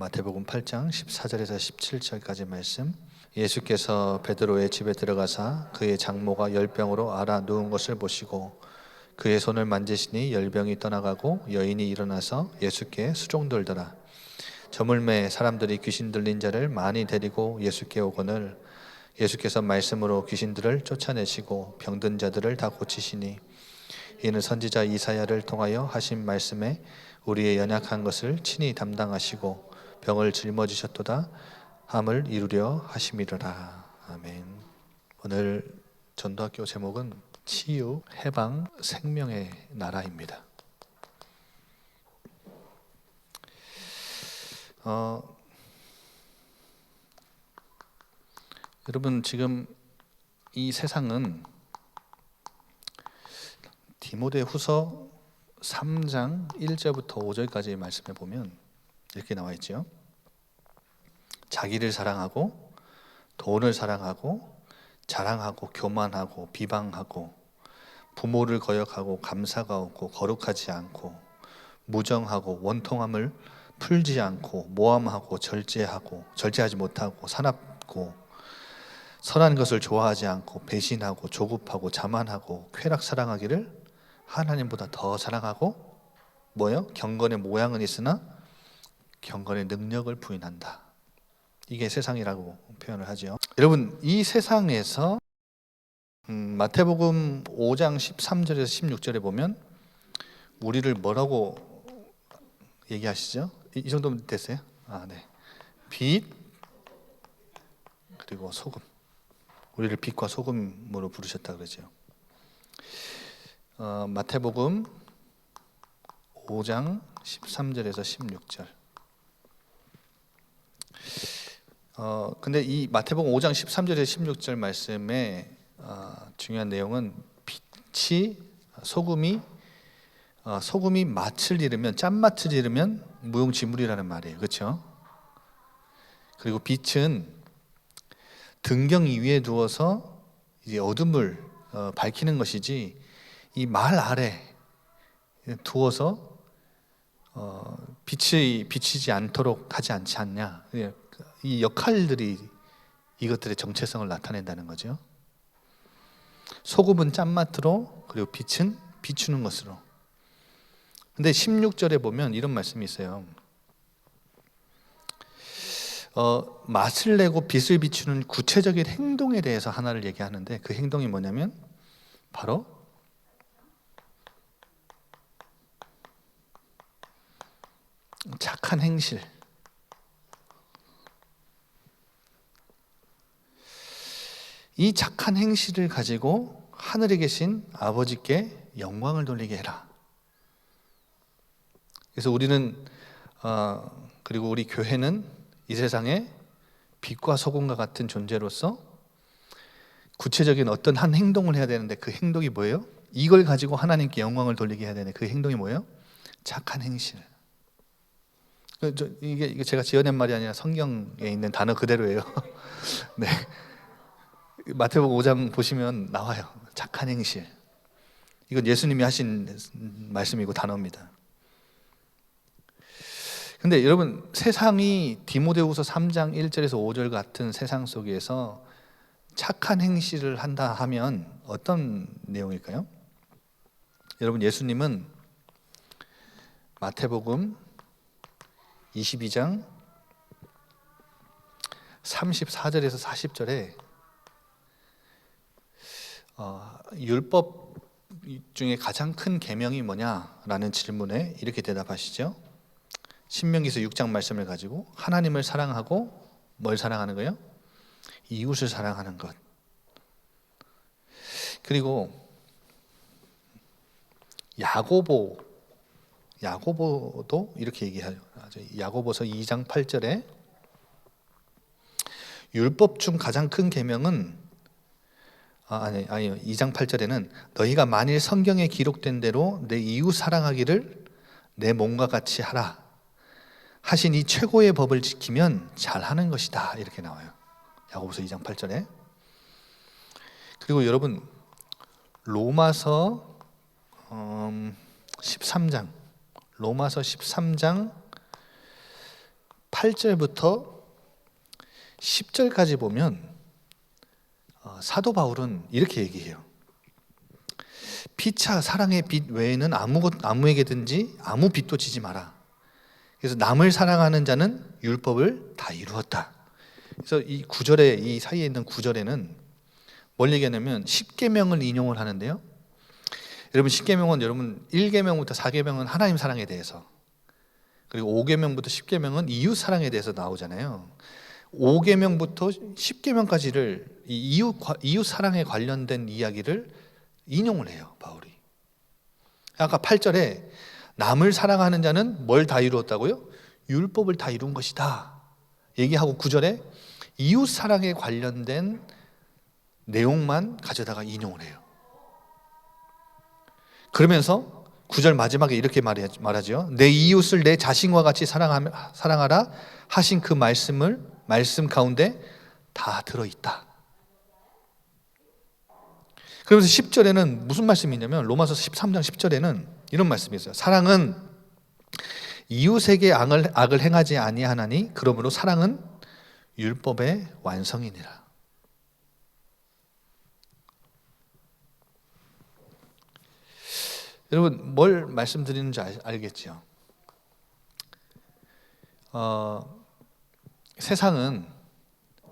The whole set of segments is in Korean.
마태복음 8장 14절에서 17절까지 말씀. 예수께서 베드로의 집에 들어가사 그의 장모가 열병으로 앓아 누운 것을 보시고 그의 손을 만지시니 열병이 떠나가고 여인이 일어나서 예수께 수종들더라. 저물매 사람들이 귀신 들린 자를 많이 데리고 예수께 오거늘 예수께서 말씀으로 귀신들을 쫓아내시고 병든 자들을 다 고치시니 이는 선지자 이사야를 통하여 하신 말씀에 우리의 연약한 것을 친히 담당하시고 병을 짊어지셨도다 함을 이루려 하심이로라. 아멘. 오늘 전도학교 제목은 치유, 해방, 생명의 나라입니다. 여러분, 지금 이 세상은 디모데후서 3장 1절부터 5절까지의 말씀에 보면 이렇게 나와 있죠. 자기를 사랑하고 돈을 사랑하고 자랑하고 교만하고 비방하고 부모를 거역하고 감사가 없고 거룩하지 않고 무정하고 원통함을 풀지 않고 모함하고 절제하지 못하고 사납고 선한 것을 좋아하지 않고 배신하고 조급하고 자만하고 쾌락 사랑하기를 하나님보다 더 사랑하고 뭐요? 경건의 모양은 있으나 경건의 능력을 부인한다. 이게 세상이라고 표현을 하죠. 여러분, 이 세상에서 마태복음 5장 13절에서 16절에 보면 우리를 뭐라고 얘기하시죠? 이 정도면 됐어요? 네. 빛 그리고 소금. 우리를 빛과 소금으로 부르셨다 그러죠. 마태복음 5장 13절에서 16절. 근데 이 마태복음 5장 13절에서 16절 말씀에 중요한 내용은 빛이 소금이 맛을 잃으면 짠맛을 잃으면 무용지물이라는 말이에요. 그렇죠? 그리고 빛은 등경 위에 두어서 이제 어둠을 밝히는 것이지 이 말 아래 두어서 빛이 비치지 않도록 하지 않지 않냐. 이 역할들이 이것들의 정체성을 나타낸다는 거죠. 소금은 짠맛으로, 그리고 빛은 비추는 것으로. 근데 16절에 보면 이런 말씀이 있어요. 맛을 내고 빛을 비추는 구체적인 행동에 대해서 하나를 얘기하는데 그 행동이 뭐냐면 바로 착한 행실. 이 착한 행실을 가지고 하늘에 계신 아버지께 영광을 돌리게 해라. 그래서 우리는 그리고 우리 교회는 이 세상에 빛과 소금과 같은 존재로서 구체적인 어떤 한 행동을 해야 되는데 그 행동이 뭐예요? 이걸 가지고 하나님께 영광을 돌리게 해야 되는데 그 행동이 뭐예요? 착한 행실. 이게 제가 지어낸 말이 아니라 성경에 있는 단어 그대로예요. 네. 마태복음 5장 보시면 나와요. 착한 행실. 이건 예수님이 하신 말씀이고 단어입니다. 근데 여러분, 세상이 디모데후서 3장 1절에서 5절 같은 세상 속에서 착한 행실을 한다 하면 어떤 내용일까요? 여러분, 예수님은 마태복음 22장 34절에서 40절에 율법 중에 가장 큰 계명이 뭐냐라는 질문에 이렇게 대답하시죠. 신명기서 6장 말씀을 가지고 하나님을 사랑하고 뭘 사랑하는 거예요? 이웃을 사랑하는 것. 그리고 야고보도 이렇게 얘기해요. 야고보서 2장 8절에 율법 중 가장 큰 계명은 아니요. 2장 8절에는 너희가 만일 성경에 기록된 대로 내 이웃 사랑하기를 내 몸과 같이 하라 하신 이 최고의 법을 지키면 잘하는 것이다. 이렇게 나와요. 야고보서 2장 8절에. 그리고 여러분, 로마서 13장 8절부터 10절까지 보면 사도 바울은 이렇게 얘기해요. 피차 사랑의 빛 외에는 아무에게든지 아무 빚도 지지 마라. 그래서 남을 사랑하는 자는 율법을 다 이루었다. 그래서 이 구절에, 이 사이에 있는 구절에는 뭘 얘기하냐면 10계명을 인용을 하는데요. 여러분 10계명은 여러분 1계명부터 4계명은 하나님 사랑에 대해서, 그리고 5계명부터 10계명은 이웃 사랑에 대해서 나오잖아요. 5계명부터 10계명까지를 이웃 사랑에 관련된 이야기를 인용을 해요, 바울이. 아까 8절에 남을 사랑하는 자는 뭘 다 이루었다고요? 율법을 다 이룬 것이다 얘기하고 9절에 이웃 사랑에 관련된 내용만 가져다가 인용을 해요. 그러면서 9절 마지막에 이렇게 말하죠. 내 이웃을 내 자신과 같이 사랑하라 하신 그 말씀 가운데 다 들어있다. 그러면서 10절에는 무슨 말씀이 있냐면 로마서 13장 10절에는 이런 말씀이 있어요. 사랑은 이웃에게 악을 행하지 아니하나니 그러므로 사랑은 율법의 완성이니라. 여러분 뭘 말씀드리는지 알겠죠? 세상은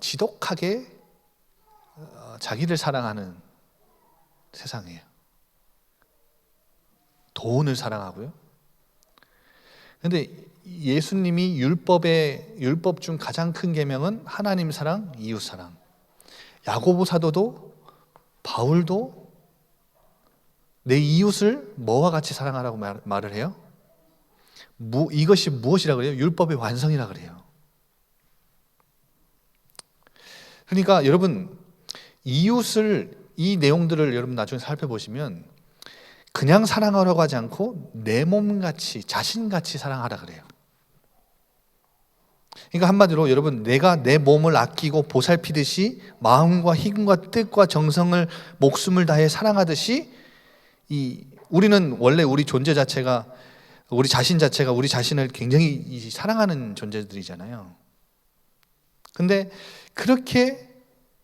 지독하게 자기를 사랑하는 세상이에요. 돈을 사랑하고요. 그런데 예수님이 율법 중 가장 큰 계명은 하나님 사랑, 이웃 사랑. 야고보 사도도 바울도 내 이웃을 뭐와 같이 사랑하라고 말을 해요? 이것이 무엇이라 그래요? 율법의 완성이라 그래요. 그러니까 여러분 이 내용들을 여러분 나중에 살펴보시면 그냥 사랑하라고 하지 않고 내 몸같이 자신같이 사랑하라 그래요. 그러니까 한마디로 여러분 내가 내 몸을 아끼고 보살피듯이 마음과 힘과 뜻과 정성을 목숨을 다해 사랑하듯이 우리는 원래 우리 존재 자체가 우리 자신 자체가 우리 자신을 굉장히 사랑하는 존재들이잖아요. 근데 그렇게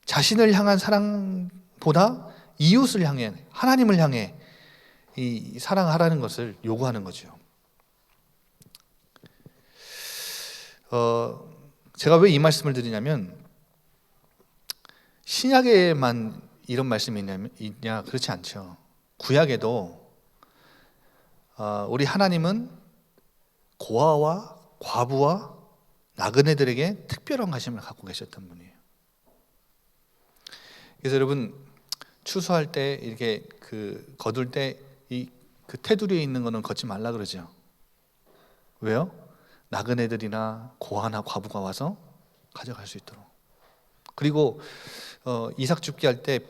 자신을 향한 사랑보다 이웃을 향해 하나님을 향해 이 사랑하라는 것을 요구하는 거죠. 제가 왜 이 말씀을 드리냐면 신약에만 이런 말씀이 있냐? 그렇지 않죠. 구약에도 우리 하나님은 고아와 과부와 나그네들에게 특별한 관심을 갖고 계셨던 분이에요. 그래서 여러분 추수할 때 이렇게 거둘 때 그 테두리에 있는 거는 걷지 말라 그러죠. 왜요? 나그네들이나 고아나 과부가 와서 가져갈 수 있도록. 그리고 이삭 줍기 할 때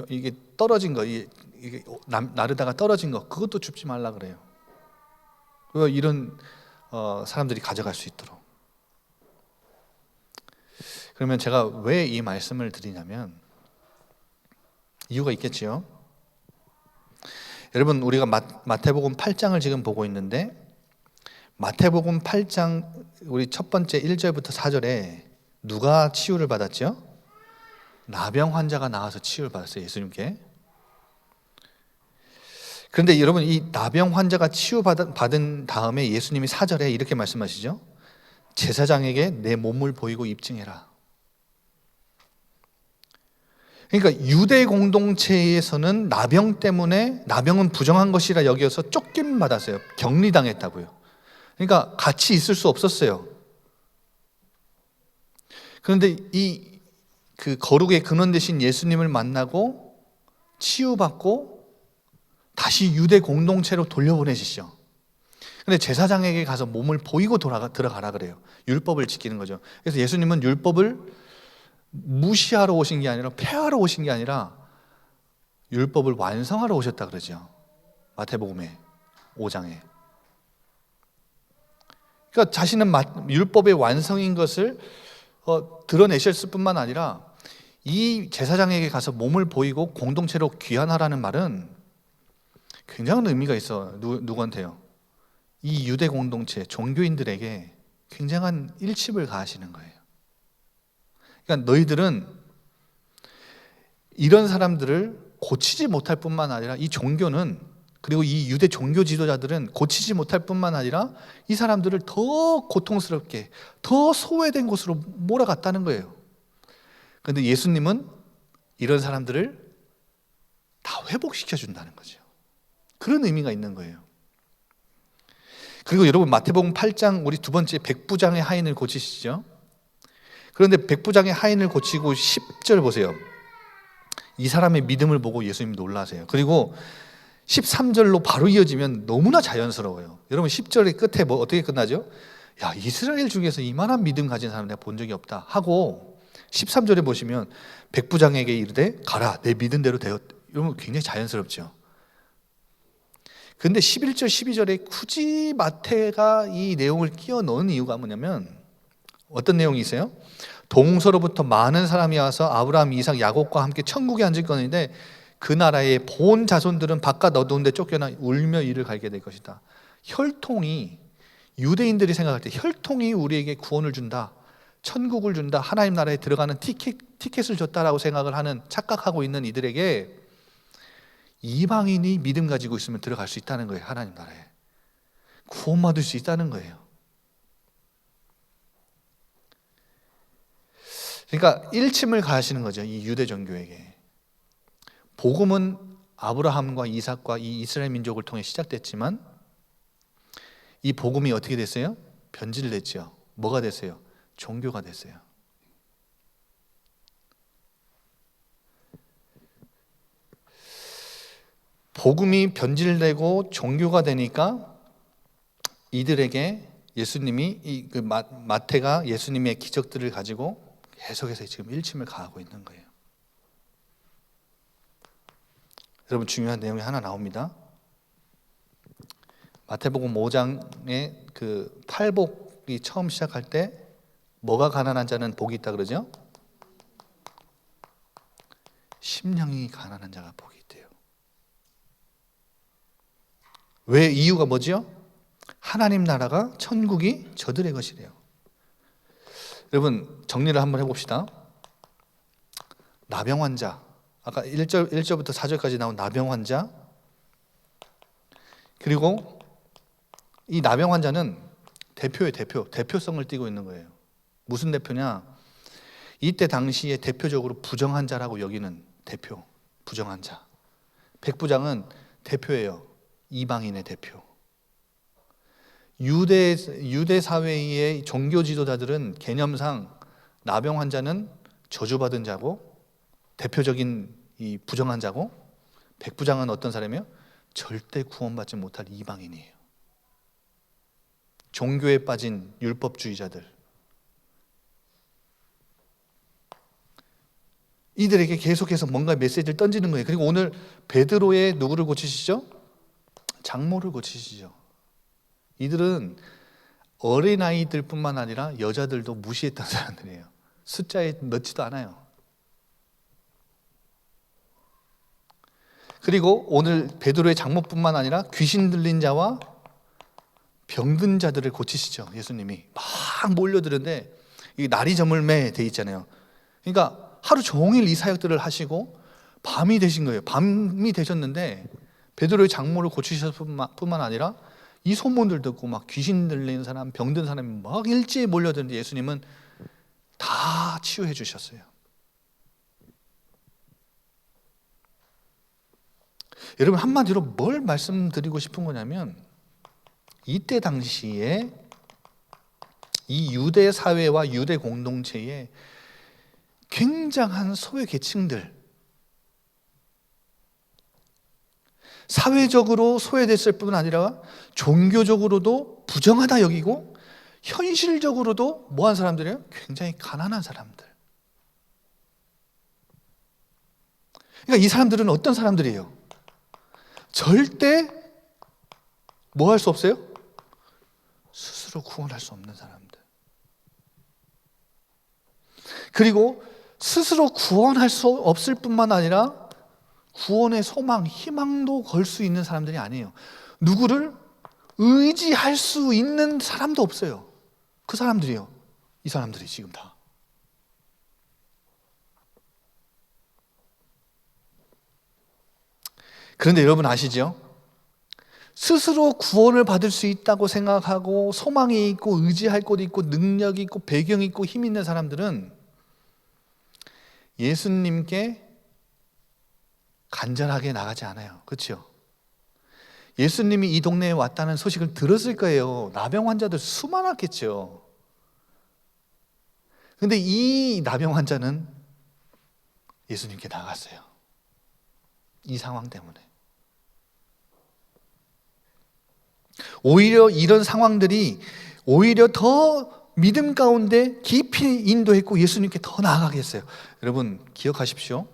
이게 떨어진 거, 이게 나르다가 떨어진 거, 그것도 줍지 말라 그래요. 왜 이런 사람들이 가져갈 수 있도록. 그러면 제가 왜 이 말씀을 드리냐면 이유가 있겠지요. 여러분 우리가 마태복음 8장을 지금 보고 있는데 마태복음 8장 우리 첫 번째 1절부터 4절에 누가 치유를 받았죠? 나병 환자가 나와서 치유를 받았어요, 예수님께. 그런데 여러분 이 나병 환자가 치유받은 다음에 예수님이 4절에 이렇게 말씀하시죠. 제사장에게 내 몸을 보이고 입증해라. 그러니까 유대 공동체에서는 나병 때문에 나병은 부정한 것이라 여겨서 쫓김 받았어요. 격리당했다고요. 그러니까 같이 있을 수 없었어요. 그런데 그 거룩의 근원 되신 예수님을 만나고 치유받고 다시 유대 공동체로 돌려보내시죠. 근데 제사장에게 가서 몸을 보이고 들어가라 그래요. 율법을 지키는 거죠. 그래서 예수님은 율법을 무시하러 오신 게 아니라 폐하러 오신 게 아니라 율법을 완성하러 오셨다 그러죠. 마태복음에 5장에. 그러니까 자신은 율법의 완성인 것을 드러내셨을 뿐만 아니라 이 제사장에게 가서 몸을 보이고 공동체로 귀환하라는 말은 굉장한 의미가 있어. 누구한테요? 이 유대 공동체 종교인들에게 굉장한 일침을 가하시는 거예요. 그러니까 너희들은 이런 사람들을 고치지 못할 뿐만 아니라 이 종교는, 그리고 이 유대 종교 지도자들은 고치지 못할 뿐만 아니라 이 사람들을 더 고통스럽게, 더 소외된 곳으로 몰아갔다는 거예요. 그런데 예수님은 이런 사람들을 다 회복시켜 준다는 거죠. 그런 의미가 있는 거예요. 그리고 여러분, 마태복음 8장 우리 두 번째 백부장의 하인을 고치시죠. 그런데 백부장의 하인을 고치고 10절 보세요. 이 사람의 믿음을 보고 예수님 놀라세요. 그리고 13절로 바로 이어지면 너무나 자연스러워요. 여러분, 10절의 끝에 뭐 어떻게 끝나죠? 야, 이스라엘 중에서 이만한 믿음 가진 사람 내가 본 적이 없다 하고 13절에 보시면 백부장에게 이르되 가라, 내 믿은 대로 되었다. 이러면 굉장히 자연스럽죠. 근데 11절 12절에 굳이 마태가 이 내용을 끼워 넣은 이유가 뭐냐면, 어떤 내용이 있어요? 동서로부터 많은 사람이 와서 아브라함, 이삭, 야곱과 함께 천국에 앉을 것인데 그 나라의 본 자손들은 바깥 어두운 데 쫓겨나 울며 이를 갈게 될 것이다. 혈통이, 유대인들이 생각할 때 혈통이 우리에게 구원을 준다, 천국을 준다, 하나님 나라에 들어가는 티켓을 줬다라고 생각을 하는, 착각하고 있는 이들에게 이방인이 믿음 가지고 있으면 들어갈 수 있다는 거예요. 하나님 나라에 구원받을 수 있다는 거예요. 그러니까 일침을 가하시는 거죠, 이 유대 종교에게. 복음은 아브라함과 이삭과 이 이스라엘 민족을 통해 시작됐지만 이 복음이 어떻게 됐어요? 변질됐죠. 뭐가 됐어요? 종교가 됐어요. 복음이 변질되고 종교가 되니까 이들에게 예수님이 마태가 예수님의 기적들을 가지고 계속해서 지금 일침을 가하고 있는 거예요. 여러분, 중요한 내용이 하나 나옵니다. 마태복음 5장에 그 팔복이 처음 시작할 때 뭐가 가난한 자는 복이 있다 그러죠? 심령이 가난한 자가 복이 있대요. 왜? 이유가 뭐죠? 하나님 나라가, 천국이 저들의 것이래요. 여러분, 정리를 한번 해봅시다. 나병 환자, 아까 1절부터 4절까지 나온 나병 환자, 그리고 이 나병 환자는 대표의 대표성을 띠고 있는 거예요. 무슨 대표냐? 이때 당시에 대표적으로 부정한 자라고 여기는 대표, 부정한 자. 백부장은 대표예요. 이방인의 대표. 유대 사회의 종교 지도자들은 개념상 나병 환자는 저주받은 자고, 대표적인 이 부정한 자고, 백부장은 어떤 사람이에요? 절대 구원받지 못할 이방인이에요. 종교에 빠진 율법주의자들. 이들에게 계속해서 뭔가 메시지를 던지는 거예요. 그리고 오늘 베드로의 누구를 고치시죠? 장모를 고치시죠. 이들은 어린아이들 뿐만 아니라 여자들도 무시했던 사람들이에요. 숫자에 넣지도 않아요. 그리고 오늘 베드로의 장모뿐만 아니라 귀신 들린 자와 병든 자들을 고치시죠. 예수님이 막 몰려드는데 이 날이 저물매 돼 있잖아요. 그러니까 하루 종일 이 사역들을 하시고 밤이 되신 거예요. 밤이 되셨는데 베드로의 장모를 고치셨을 뿐만 아니라 이 소문들 듣고 막 귀신 들린 사람, 병든 사람이 막 일제히 몰려드는데 예수님은 다 치유해 주셨어요. 여러분, 한마디로 뭘 말씀드리고 싶은 거냐면, 이때 당시에 이 유대 사회와 유대 공동체에 굉장한 소외 계층들, 사회적으로 소외됐을 뿐 아니라 종교적으로도 부정하다 여기고 현실적으로도 뭐한 사람들이에요? 굉장히 가난한 사람들. 그러니까 이 사람들은 어떤 사람들이에요? 절대 뭐 할 수 없어요? 스스로 구원할 수 없는 사람들. 그리고 스스로 구원할 수 없을 뿐만 아니라 구원의 소망, 희망도 걸 수 있는 사람들이 아니에요. 누구를 의지할 수 있는 사람도 없어요. 그 사람들이요. 이 사람들이 지금 다. 그런데 여러분 아시죠? 스스로 구원을 받을 수 있다고 생각하고 소망이 있고 의지할 곳이 있고 능력이 있고 배경이 있고 힘 있는 사람들은 예수님께 간절하게 나가지 않아요. 그렇죠? 예수님이 이 동네에 왔다는 소식을 들었을 거예요. 나병 환자들 수많았겠죠. 그런데 이 나병 환자는 예수님께 나갔어요. 이 상황 때문에. 오히려 이런 상황들이 오히려 더 믿음 가운데 깊이 인도했고 예수님께 더 나아가게 했어요. 여러분 기억하십시오.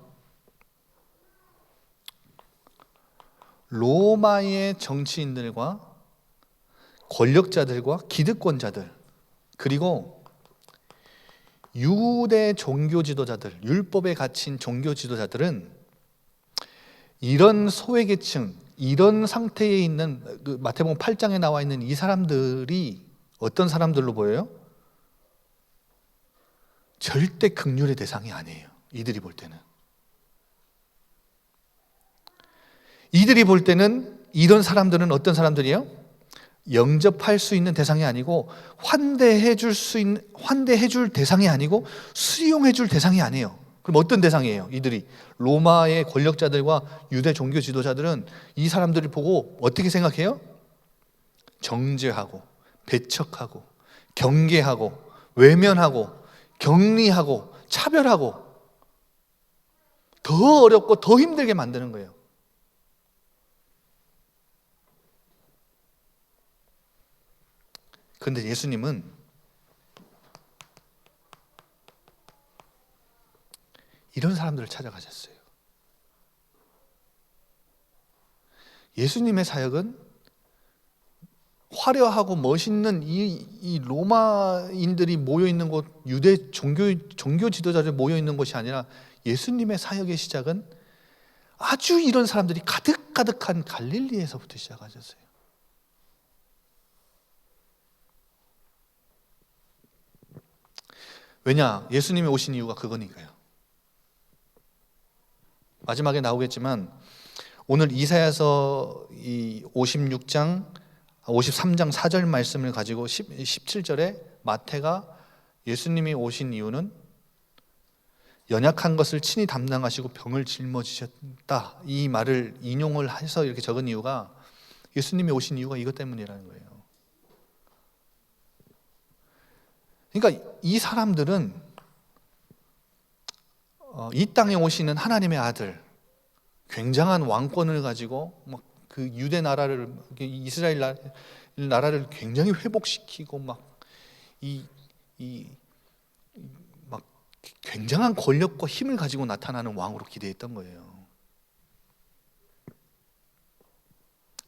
로마의 정치인들과 권력자들과 기득권자들 그리고 유대 종교 지도자들, 율법에 갇힌 종교 지도자들은 이런 소외계층, 이런 상태에 있는 마태복음 8장에 나와 있는 이 사람들이 어떤 사람들로 보여요? 절대 긍휼의 대상이 아니에요. 이들이 볼 때는. 이들이 볼 때는 이런 사람들은 어떤 사람들이에요? 영접할 수 있는 대상이 아니고 환대해 줄 대상이 아니고 수용해 줄 대상이 아니에요. 그럼 어떤 대상이에요? 이들이 로마의 권력자들과 유대 종교 지도자들은 이 사람들을 보고 어떻게 생각해요? 정죄하고 배척하고 경계하고 외면하고 격리하고 차별하고 더 어렵고 더 힘들게 만드는 거예요. 그런데 예수님은 이런 사람들을 찾아가셨어요. 예수님의 사역은 화려하고 멋있는 이 로마인들이 모여있는 곳, 유대 종교 지도자들 모여있는 곳이 아니라 예수님의 사역의 시작은 아주 이런 사람들이 가득가득한 갈릴리에서부터 시작하셨어요. 왜냐? 예수님이 오신 이유가 그거니까요. 마지막에 나오겠지만 오늘 이사야서 이 53장 4절 말씀을 가지고 17절에 마태가 예수님이 오신 이유는 연약한 것을 친히 담당하시고 병을 짊어지셨다. 이 말을 인용을 해서 이렇게 적은 이유가 예수님이 오신 이유가 이것 때문이라는 거예요. 그러니까 이 사람들은 이 땅에 오시는 하나님의 아들, 굉장한 왕권을 가지고 막 그 유대 나라를 이스라엘 나라를 굉장히 회복시키고 막 굉장한 권력과 힘을 가지고 나타나는 왕으로 기대했던 거예요.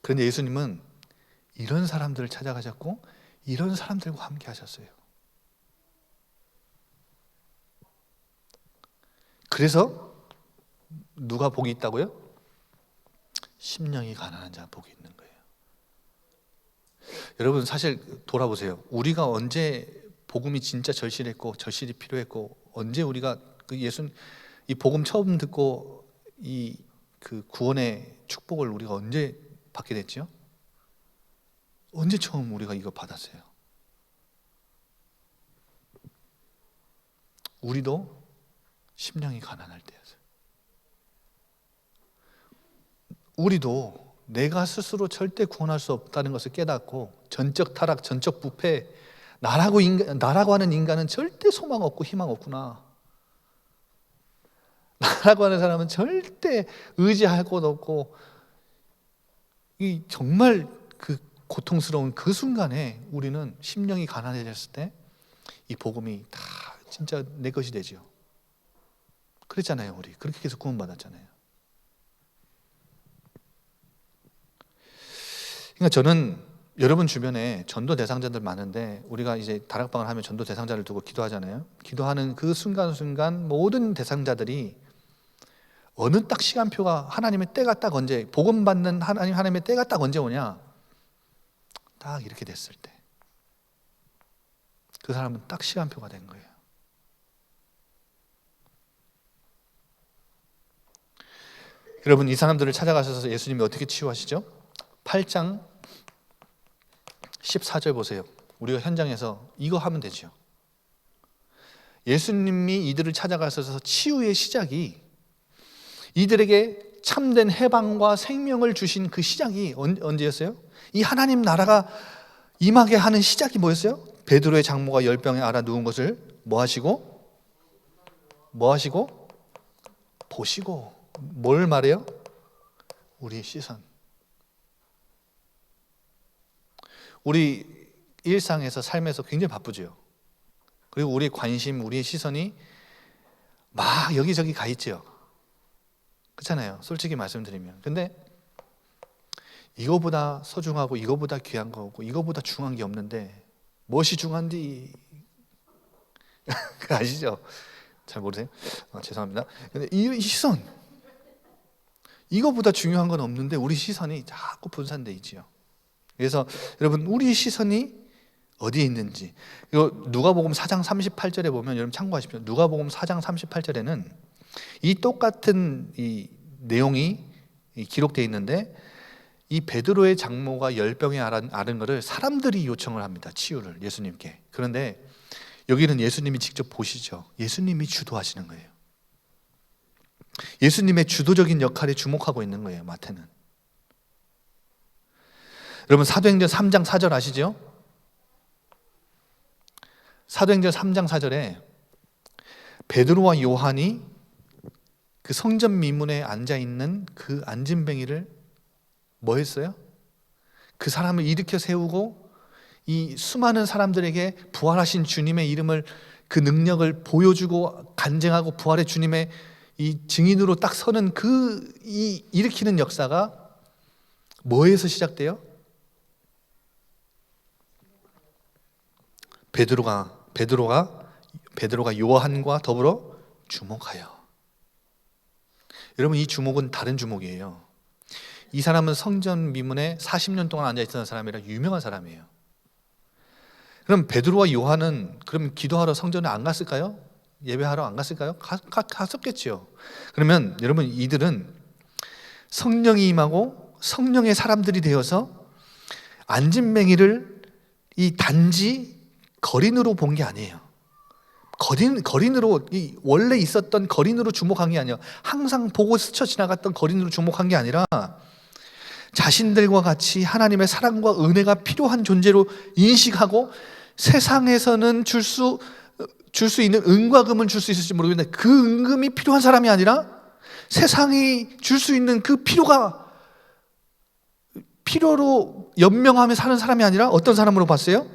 그런데 예수님은 이런 사람들을 찾아가셨고 이런 사람들과 함께 하셨어요. 그래서 누가 복이 있다고요? 심령이 가난한 자 복이 있는 거예요. 여러분 사실 돌아보세요. 우리가 언제 복음이 진짜 절실했고 절실히 필요했고 언제 우리가 이 복음 처음 듣고 이 그 구원의 축복을 우리가 언제 받게 됐죠? 언제 처음 우리가 이거 받았어요? 우리도 심령이 가난할 때였어요. 우리도 내가 스스로 절대 구원할 수 없다는 것을 깨닫고 전적 타락, 전적 부패, 나라고 하는 인간은 절대 소망 없고 희망 없구나. 나라고 하는 사람은 절대 의지할 곳 없고 이 정말 그 고통스러운 그 순간에 우리는 심령이 가난해졌을 때 이 복음이 다 진짜 내 것이 되죠. 그랬잖아요. 우리 그렇게 해서 구원받았잖아요. 그러니까 저는 여러분 주변에 전도 대상자들 많은데 우리가 이제 다락방을 하면 전도 대상자를 두고 기도하잖아요. 기도하는 그 순간순간 모든 대상자들이 어느 딱 시간표가 하나님의 때가 딱 언제 복음 받는 하나님의 때가 딱 언제 오냐? 딱 이렇게 됐을 때. 그 사람은 딱 시간표가 된 거예요. 여러분, 이 사람들을 찾아가셔서 예수님이 어떻게 치유하시죠? 8장 14절 보세요. 우리가 현장에서 이거 하면 되죠. 예수님이 이들을 찾아가셔서 치유의 시작이, 이들에게 참된 해방과 생명을 주신 그 시작이 언제였어요? 이 하나님 나라가 임하게 하는 시작이 뭐였어요? 베드로의 장모가 10병에 앓아 누운 것을 뭐 하시고 보시고. 뭘 말해요? 우리의 시선. 우리 일상에서 삶에서 굉장히 바쁘죠. 그리고 우리의 관심, 우리의 시선이 막 여기저기 가 있죠. 그렇잖아요. 솔직히 말씀드리면. 근데 이거보다 소중하고 이거보다 귀한 거 없고 이거보다 중요한 게 없는데 무엇이 중요한지 아시죠? 잘 모르세요? 죄송합니다. 근데 이 시선, 이거보다 중요한 건 없는데 우리 시선이 자꾸 분산돼 있지요. 그래서 여러분, 우리 시선이 어디에 있는지, 이거 누가복음 4장 38절에 보면, 여러분 참고하십시오. 누가복음 4장 38절에는 이 똑같은 이 내용이 기록되어 있는데, 이 베드로의 장모가 10병에 앓은 것을 사람들이 요청을 합니다. 치유를 예수님께. 그런데 여기는 예수님이 직접 보시죠. 예수님이 주도하시는 거예요. 예수님의 주도적인 역할에 주목하고 있는 거예요, 마태는. 여러분, 사도행전 3장 4절 아시죠? 사도행전 3장 4절에 베드로와 요한이 그 성전 미문에 앉아있는 그 안진뱅이를 뭐 했어요? 그 사람을 일으켜 세우고 이 수많은 사람들에게 부활하신 주님의 이름을, 그 능력을 보여주고 간증하고 부활의 주님의 이 증인으로 딱 서는 그 이 일으키는 역사가 뭐에서 시작돼요? 베드로가 요한과 더불어 주목하여. 여러분, 이 주목은 다른 주목이에요. 이 사람은 성전 미문에 40년 동안 앉아있던 사람이라 유명한 사람이에요. 그럼 베드로와 요한은 그럼 기도하러 성전에 안 갔을까요? 예배하러 안 갔을까요? 갔었겠지요. 그러면 여러분, 이들은 성령이 임하고 성령의 사람들이 되어서 안진뱅이를 이 단지 거린으로 본 게 아니에요. 거린으로, 이 원래 있었던 거린으로 주목한 게 아니에요. 항상 보고 스쳐 지나갔던 거린으로 주목한 게 아니라 자신들과 같이 하나님의 사랑과 은혜가 필요한 존재로 인식하고, 세상에서는 줄 수 있는 은과 금은 줄 수 있을지 모르겠는데 그 은금이 필요한 사람이 아니라, 세상이 줄 수 있는 그 필요로 연명하며 사는 사람이 아니라 어떤 사람으로 봤어요?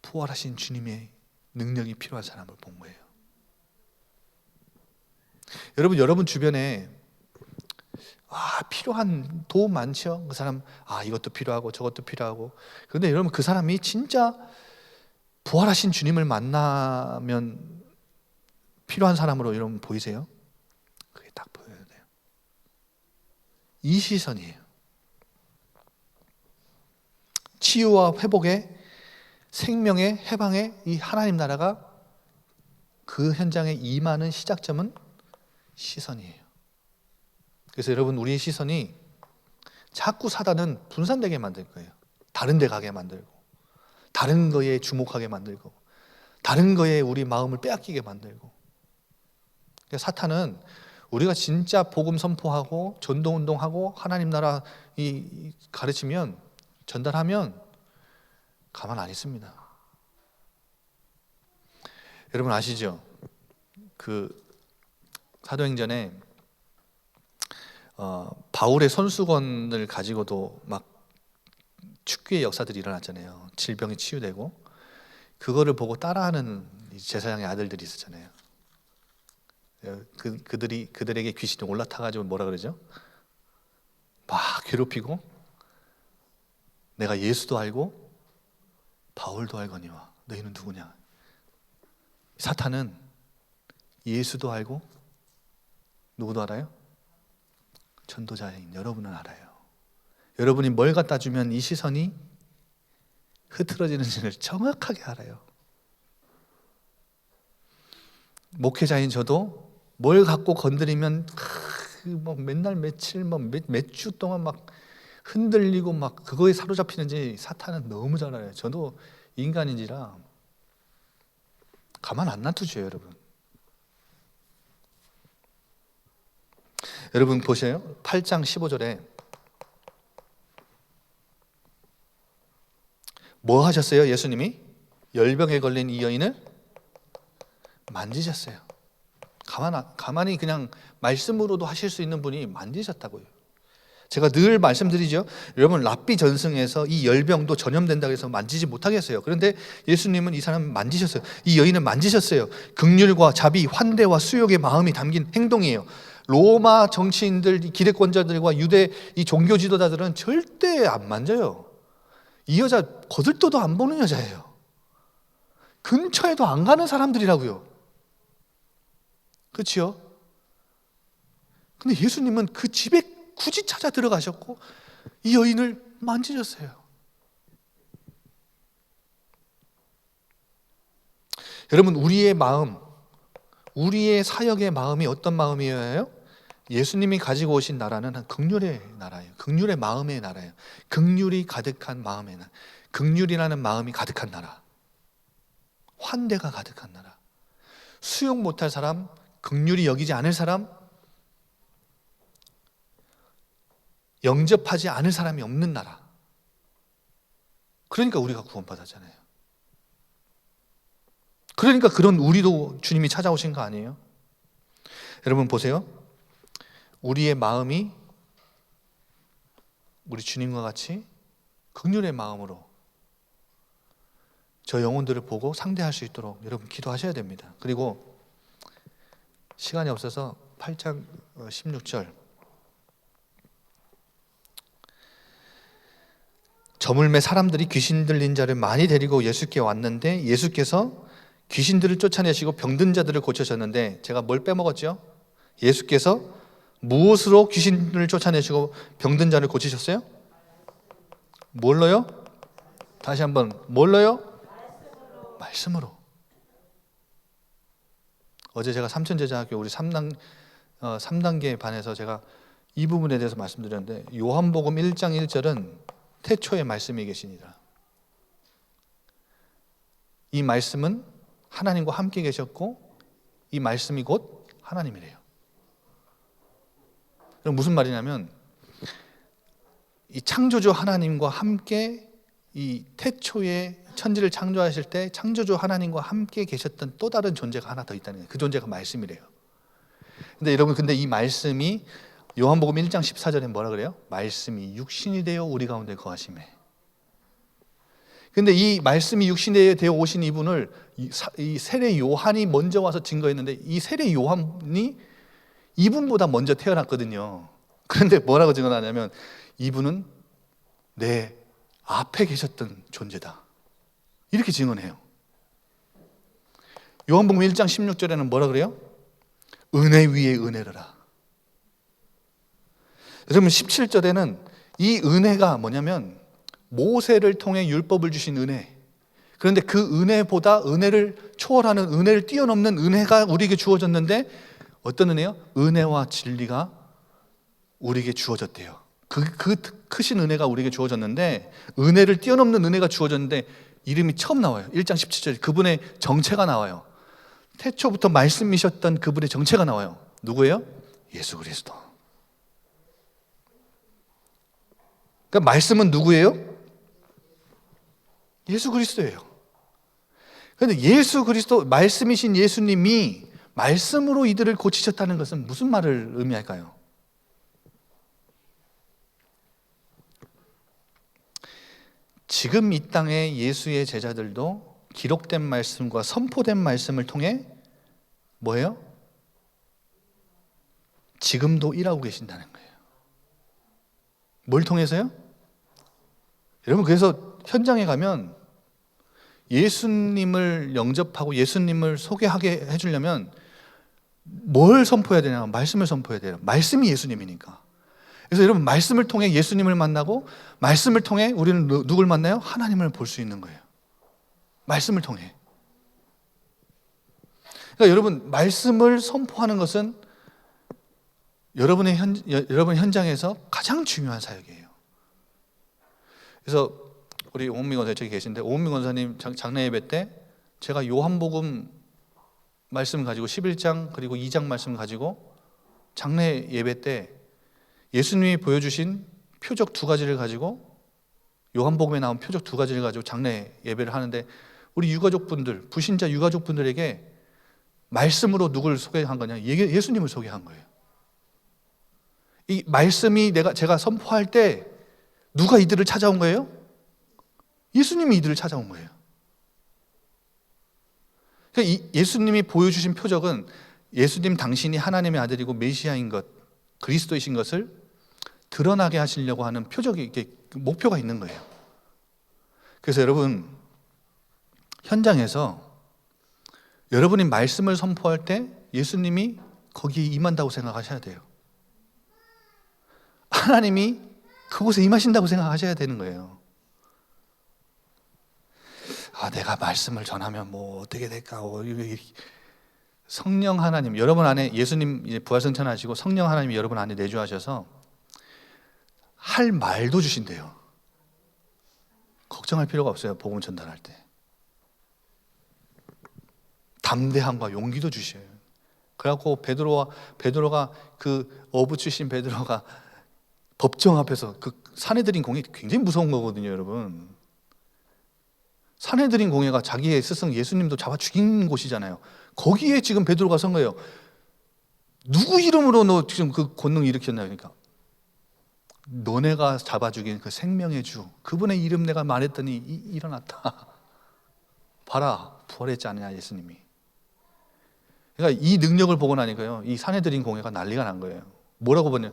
부활하신 주님의 능력이 필요한 사람을 본 거예요. 여러분 주변에 필요한 도움 많죠? 그 사람 이것도 필요하고 저것도 필요하고. 그런데 여러분, 그 사람이 진짜 부활하신 주님을 만나면 필요한 사람으로 여러분 보이세요? 그게 딱 보여야 돼요. 이 시선이에요. 치유와 회복의, 생명의, 해방의 이 하나님 나라가 그 현장에 임하는 시작점은 시선이에요. 그래서 여러분, 우리의 시선이 자꾸 사단은 분산되게 만들 거예요. 다른 데 가게 만들고, 다른 거에 주목하게 만들고, 다른 거에 우리 마음을 빼앗기게 만들고. 사탄은 우리가 진짜 복음 선포하고 전도운동하고 하나님 나라 가르치면, 전달하면 가만 안 있습니다. 여러분 아시죠? 그 사도행전에 바울의 손수건을 가지고도 막 축구의 역사들이 일어났잖아요. 질병이 치유되고. 그거를 보고 따라하는 제사장의 아들들이 있었잖아요. 그들에게 귀신이 올라타가지고 뭐라 그러죠? 막 괴롭히고, 내가 예수도 알고 바울도 알거니와 너희는 누구냐? 사탄은 예수도 알고 누구도 알아요? 전도자인 여러분은 알아요. 여러분이 뭘 갖다 주면 이 시선이 흐트러지는지를 정확하게 알아요. 목회자인 저도 뭘 갖고 건드리면 뭐 맨날 며칠 몇 주 동안 막 흔들리고 막 그거에 사로잡히는지 사탄은 너무 잘 알아요. 저도 인간인지라 가만 안 놔두죠, 여러분. 여러분 보세요. 8장 15절에 뭐 하셨어요? 예수님이 열병에 걸린 이 여인을 만지셨어요. 가만히 그냥 말씀으로도 하실 수 있는 분이 만지셨다고요. 제가 늘 말씀드리죠. 여러분 랍비 전승에서 이 열병도 전염된다고 해서 만지지 못하겠어요. 그런데 예수님은 이 사람을 만지셨어요. 이 여인을 만지셨어요. 긍휼과 자비, 환대와 수욕의 마음이 담긴 행동이에요. 로마 정치인들, 기득권자들과 유대 이 종교 지도자들은 절대 안 만져요. 이 여자 거들떠도 안 보는 여자예요. 근처에도 안 가는 사람들이라고요. 그렇죠? 근데 예수님은 그 집에 굳이 찾아 들어가셨고 이 여인을 만지셨어요. 여러분 우리의 마음, 우리의 사역의 마음이 어떤 마음이어야 해요? 예수님이 가지고 오신 나라는 한 긍휼의 나라예요. 긍휼의 마음의 나라예요. 긍휼이 가득한 마음의 나라. 긍휼이라는 마음이 가득한 나라. 환대가 가득한 나라. 수용 못할 사람, 긍휼히 여기지 않을 사람, 영접하지 않을 사람이 없는 나라. 그러니까 우리가 구원받았잖아요. 그러니까 그런 우리도 주님이 찾아오신 거 아니에요? 여러분 보세요. 우리의 마음이 우리 주님과 같이 긍휼의 마음으로 저 영혼들을 보고 상대할 수 있도록 여러분 기도하셔야 됩니다. 그리고 시간이 없어서 8장 16절 저물매 사람들이 귀신 들린 자를 많이 데리고 예수께 왔는데 예수께서 귀신들을 쫓아내시고 병든 자들을 고쳐셨는데 제가 뭘 빼먹었죠? 예수께서 무엇으로 귀신을 쫓아내시고 병든 자를 고치셨어요? 뭘로요? 다시 한번 뭘로요? 말씀으로. 어제 제가 삼천제자학교 우리 3단계 반에서 제가 이 부분에 대해서 말씀드렸는데 요한복음 1장 1절은 태초에 말씀이 계시니라. 이 말씀은 하나님과 함께 계셨고 이 말씀이 곧 하나님이래요. 그럼 무슨 말이냐면 이 창조주 하나님과 함께 이 태초에 천지를 창조하실 때 창조주 하나님과 함께 계셨던 또 다른 존재가 하나 더 있다는 거예요. 그 존재가 말씀이래요. 근데 여러분 이 말씀이 요한복음 1장 14절에 뭐라 그래요? 말씀이 육신이 되어 우리 가운데 거하시매. 근데 이 말씀이 육신이 되어 오신 이분을 이 세례 요한이 먼저 와서 증거했는데 이 세례 요한이 이분보다 먼저 태어났거든요. 그런데 뭐라고 증언하냐면 이분은 내 앞에 계셨던 존재다. 이렇게 증언해요. 요한복음 1장 16절에는 뭐라 그래요? 은혜 위에 은혜를. 여러분 17절에는 이 은혜가 뭐냐면 모세를 통해 율법을 주신 은혜. 그런데 그 은혜보다 은혜를 초월하는 은혜를 뛰어넘는 은혜가 우리에게 주어졌는데 어떤 은혜요? 은혜와 진리가 우리에게 주어졌대요. 그 크신 은혜가 우리에게 주어졌는데 은혜를 뛰어넘는 은혜가 주어졌는데 이름이 처음 나와요. 1장 17절 그분의 정체가 나와요. 태초부터 말씀이셨던 그분의 정체가 나와요. 누구예요? 예수 그리스도. 그러니까 말씀은 누구예요? 예수 그리스도예요. 그런데 예수 그리스도 말씀이신 예수님이 말씀으로 이들을 고치셨다는 것은 무슨 말을 의미할까요? 지금 이 땅에 예수의 제자들도 기록된 말씀과 선포된 말씀을 통해 뭐예요? 지금도 일하고 계신다는 거예요. 뭘 통해서요? 여러분 그래서 현장에 가면 예수님을 영접하고 예수님을 소개하게 해주려면 뭘 선포해야 되냐? 말씀을 선포해야 돼요. 말씀이 예수님이니까. 그래서 여러분, 말씀을 통해 예수님을 만나고 말씀을 통해 우리는 누굴 만나요? 하나님을 볼 수 있는 거예요. 말씀을 통해. 그러니까 여러분, 말씀을 선포하는 것은 여러분 현장에서 가장 중요한 사역이에요. 그래서 우리 오은미 권사 저기 계신데, 오은미 권사님 장례 예배 때 제가 요한복음 말씀 가지고 11장 그리고 2장 말씀 가지고 장례 예배 때 예수님이 보여주신 표적 2가지를 가지고, 요한복음에 나온 표적 2가지를 가지고 장례 예배를 하는데, 우리 유가족분들, 불신자 유가족분들에게 말씀으로 누굴 소개한 거냐? 예수님을 소개한 거예요. 이 말씀이 제가 선포할 때 누가 이들을 찾아온 거예요? 예수님이 이들을 찾아온 거예요. 그러니까 예수님이 보여주신 표적은 예수님 당신이 하나님의 아들이고 메시아인 것, 그리스도이신 것을 드러나게 하시려고 하는 표적이, 이렇게 목표가 있는 거예요. 그래서 여러분, 현장에서 여러분이 말씀을 선포할 때 예수님이 거기에 임한다고 생각하셔야 돼요. 하나님이 그곳에 임하신다고 생각하셔야 되는 거예요. 내가 말씀을 전하면 뭐 어떻게 될까? 성령 하나님, 여러분 안에, 예수님 이제 부활승천하시고 성령 하나님이 여러분 안에 내주하셔서 할 말도 주신대요. 걱정할 필요가 없어요. 복음 전달할 때. 담대함과 용기도 주셔요. 그래갖고 베드로가 그 어부 출신 베드로가 법정 앞에서 그 산헤드린 공회, 굉장히 무서운 거거든요, 여러분. 산헤드린 공회가 자기의 스승 예수님도 잡아 죽인 곳이잖아요. 거기에 지금 베드로가 선 거예요. 누구 이름으로 너 지금 그 권능 일으켰냐? 그러니까 너네가 잡아 죽인 그 생명의 주, 그분의 이름 내가 말했더니 일어났다. 봐라, 부활했지 않느냐, 예수님이. 그러니까 이 능력을 보고 나니까요, 이 산헤드린 공회가 난리가 난 거예요. 뭐라고 보냐?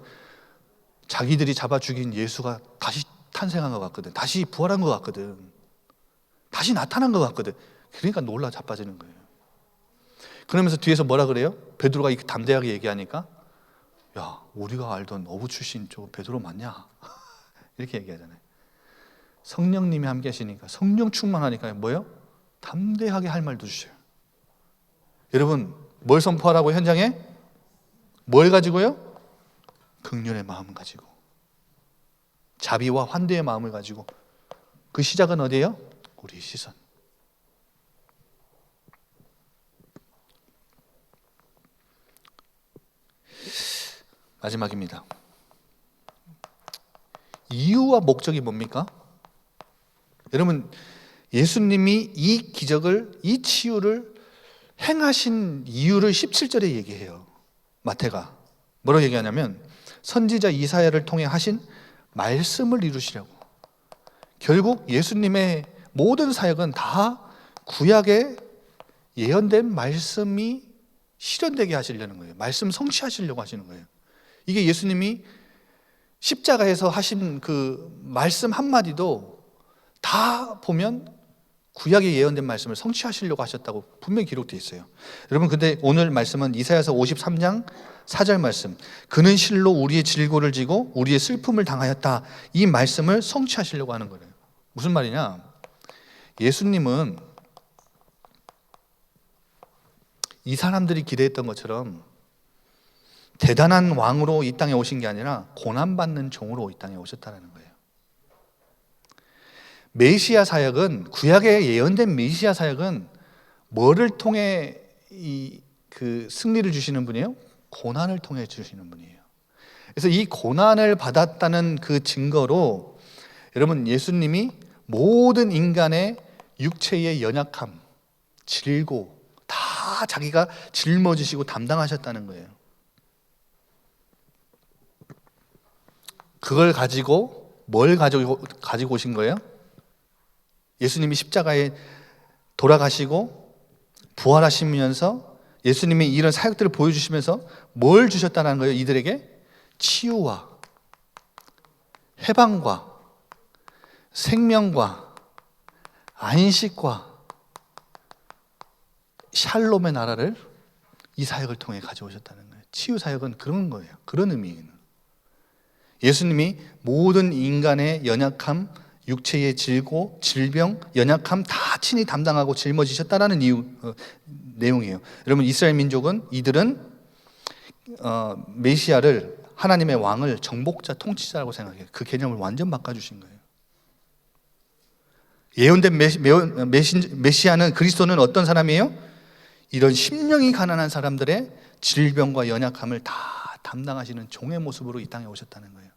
자기들이 잡아 죽인 예수가 다시 탄생한 것 같거든. 다시 부활한 것 같거든. 다시 나타난 것 같거든. 그러니까 놀라 자빠지는 거예요. 그러면서 뒤에서 뭐라 그래요? 베드로가 이렇게 담대하게 얘기하니까, 야, 우리가 알던 어부 출신 저 베드로 맞냐? 이렇게 얘기하잖아요. 성령님이 함께 하시니까, 성령 충만하니까 뭐예요? 담대하게 할 말도 주셔요. 여러분, 뭘 선포하라고 현장에? 뭘 가지고요? 긍휼의 마음 가지고, 자비와 환대의 마음을 가지고. 그 시작은 어디예요? 우리 시선. 마지막입니다. 이유와 목적이 뭡니까? 여러분, 예수님이 이 기적을, 이 치유를 행하신 이유를 17절에 얘기해요. 마태가 뭐라고 얘기하냐면, 선지자 이사야를 통해 하신 말씀을 이루시려고. 결국 예수님의 모든 사역은 다 구약에 예언된 말씀이 실현되게 하시려는 거예요. 말씀 성취하시려고 하시는 거예요. 이게 예수님이 십자가에서 하신 그 말씀 한마디도 다 보면 구약에 예언된 말씀을 성취하시려고 하셨다고 분명히 기록되어 있어요. 여러분, 근데 오늘 말씀은 이사야서 53장 4절 말씀, 그는 실로 우리의 질고를 지고 우리의 슬픔을 당하였다, 이 말씀을 성취하시려고 하는 거예요. 무슨 말이냐? 예수님은 이 사람들이 기대했던 것처럼 대단한 왕으로 이 땅에 오신 게 아니라 고난받는 종으로 이 땅에 오셨다는 거예요. 메시아 사역은, 구약에 예언된 메시아 사역은 뭐를 통해 그 승리를 주시는 분이에요? 고난을 통해 주시는 분이에요. 그래서 이 고난을 받았다는 그 증거로 여러분, 예수님이 모든 인간의 육체의 연약함, 질고 다 자기가 짊어지시고 담당하셨다는 거예요. 그걸 가지고 뭘 가지고 오신 거예요? 예수님이 십자가에 돌아가시고 부활하시면서 예수님이 이런 사역들을 보여주시면서 뭘 주셨다는 거예요? 이들에게 치유와 해방과 생명과 안식과 샬롬의 나라를 이 사역을 통해 가져오셨다는 거예요. 치유 사역은 그런 거예요. 그런 의미예요. 예수님이 모든 인간의 연약함, 육체의 질병, 연약함 다 친히 담당하고 짊어지셨다라는 내용이에요. 여러분, 이스라엘 민족은 이들은 메시아를, 하나님의 왕을 정복자, 통치자라고 생각해요. 그 개념을 완전 바꿔주신 거예요. 예언된 메시아는, 그리스도는 어떤 사람이에요? 이런 심령이 가난한 사람들의 질병과 연약함을 다 담당하시는 종의 모습으로 이 땅에 오셨다는 거예요.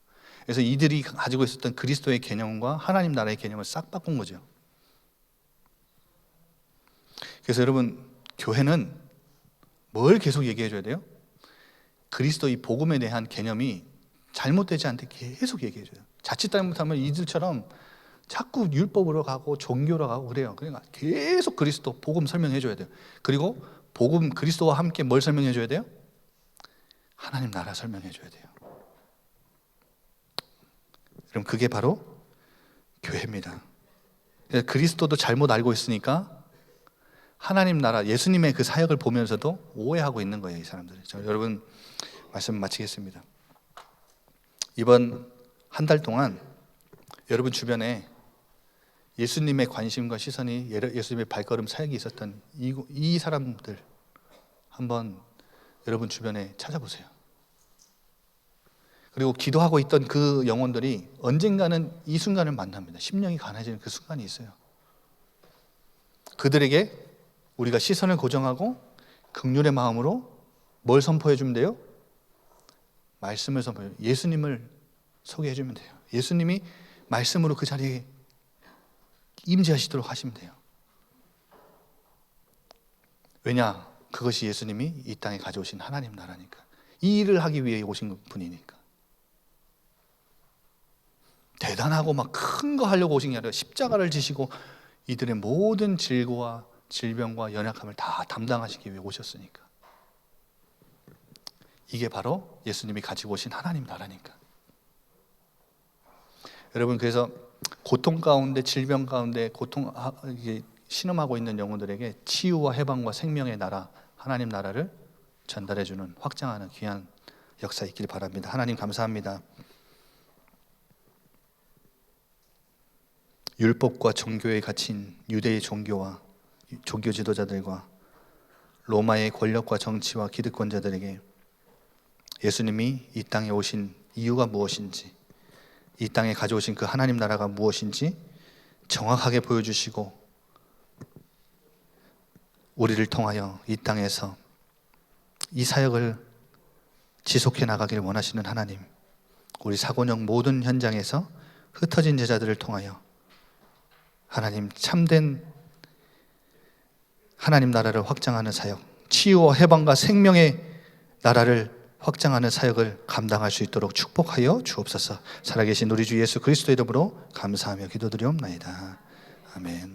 그래서 이들이 가지고 있었던 그리스도의 개념과 하나님 나라의 개념을 싹 바꾼 거죠. 그래서 여러분, 교회는 뭘 계속 얘기해 줘야 돼요? 그리스도 이 복음에 대한 개념이 잘못되지 않게 계속 얘기해 줘요. 자칫 잘못하면 이들처럼 자꾸 율법으로 가고 종교로 가고 그래요. 그러니까 계속 그리스도 복음 설명해 줘야 돼요. 그리고 복음, 그리스도와 함께 뭘 설명해 줘야 돼요? 하나님 나라 설명해 줘야 돼요. 그럼 그게 바로 교회입니다. 그리스도도 잘못 알고 있으니까 하나님 나라, 예수님의 그 사역을 보면서도 오해하고 있는 거예요, 이 사람들이. 여러분, 말씀 마치겠습니다. 이번 한 달 동안 여러분 주변에 예수님의 관심과 시선이, 예수님의 발걸음 사역이 있었던 이 사람들 한번 여러분 주변에 찾아보세요. 그리고 기도하고 있던 그 영혼들이 언젠가는 이 순간을 만납니다. 심령이 가난해지는 그 순간이 있어요. 그들에게 우리가 시선을 고정하고 긍휼의 마음으로 뭘 선포해 주면 돼요? 말씀을 선포해요. 예수님을 소개해 주면 돼요. 예수님이 말씀으로 그 자리에 임재하시도록 하시면 돼요. 왜냐? 그것이 예수님이 이 땅에 가져오신 하나님 나라니까. 이 일을 하기 위해 오신 분이니까. 대단하고 막 큰 거 하려고 오신 게 아니라 십자가를 지시고 이들의 모든 질병과 연약함을 다 담당하시기 위해 오셨으니까. 이게 바로 예수님이 가지고 오신 하나님 나라니까. 여러분, 그래서 고통 가운데, 질병 가운데 신음하고 있는 영혼들에게 치유와 해방과 생명의 나라, 하나님 나라를 전달해주는, 확장하는 귀한 역사 있길 바랍니다. 하나님 감사합니다. 율법과 종교에 갇힌 유대의 종교와 종교 지도자들과 로마의 권력과 정치와 기득권자들에게 예수님이 이 땅에 오신 이유가 무엇인지, 이 땅에 가져오신 그 하나님 나라가 무엇인지 정확하게 보여주시고, 우리를 통하여 이 땅에서 이 사역을 지속해 나가길 원하시는 하나님, 우리 사고령 모든 현장에서 흩어진 제자들을 통하여 하나님 참된 하나님 나라를 확장하는 사역, 치유와 해방과 생명의 나라를 확장하는 사역을 감당할 수 있도록 축복하여 주옵소서. 살아계신 우리 주 예수 그리스도의 이름으로 감사하며 기도드리옵나이다. 아멘.